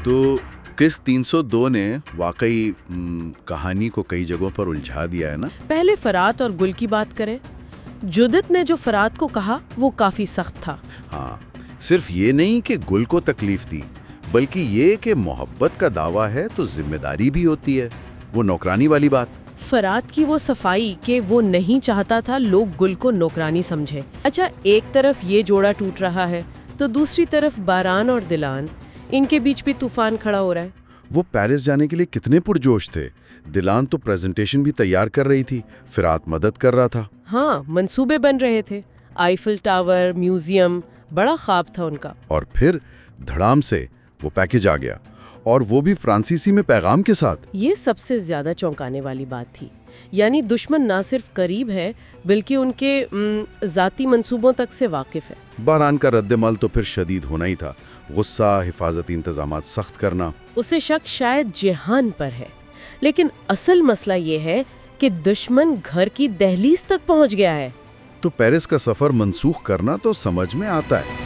तो किस 302 ने वाकई कहानी को कई जगहों पर उलझा दिया है ना। पहले फरात और गुल की बात करें। जुदित ने जो फरात को कहा वो काफी सख्त था। हाँ, सिर्फ ये नहीं कि गुल को तकलीफ दी, बल्कि ये कि मोहब्बत का दावा है तो जिम्मेदारी भी होती है, वो नौकरानी वाली बात। फरात की वो सफाई कि वो नहीं चाहता था लोग गुल को नौकरानी समझे। अच्छा, एक तरफ ये जोड़ा टूट रहा है तो दूसरी तरफ बारान और दिलान, इनके बीच भी तूफान खड़ा हो रहा है। वो पेरिस जाने के लिए कितने पुरजोश थे। दिलान तो प्रेजेंटेशन भी तैयार कर रही थी, फरात मदद कर रहा था। हाँ, मंसूबे बन रहे थे, आईफिल टावर, म्यूजियम, बड़ा ख्वाब था उनका। और फिर धड़ाम से वो पैकेज आ गया, और वो भी फ्रांसीसी में पैगाम के साथ। ये सबसे ज्यादा चौंकाने वाली बात थी। यानी दुश्मन ना सिर्फ करीब है बल्कि उनके जाती मंसूबों तक से वाकिफ है। बारान का रद्दमल तो फिर शदीद होना ही था। गुस्सा, हिफाजती इंतजामात सख्त करना। उसे शक शायद जेहान पर है, लेकिन असल मसला ये है कि दुश्मन घर की दहलीज तक पहुंच गया है। तो पेरिस का सफर मंसूख करना तो समझ में आता है।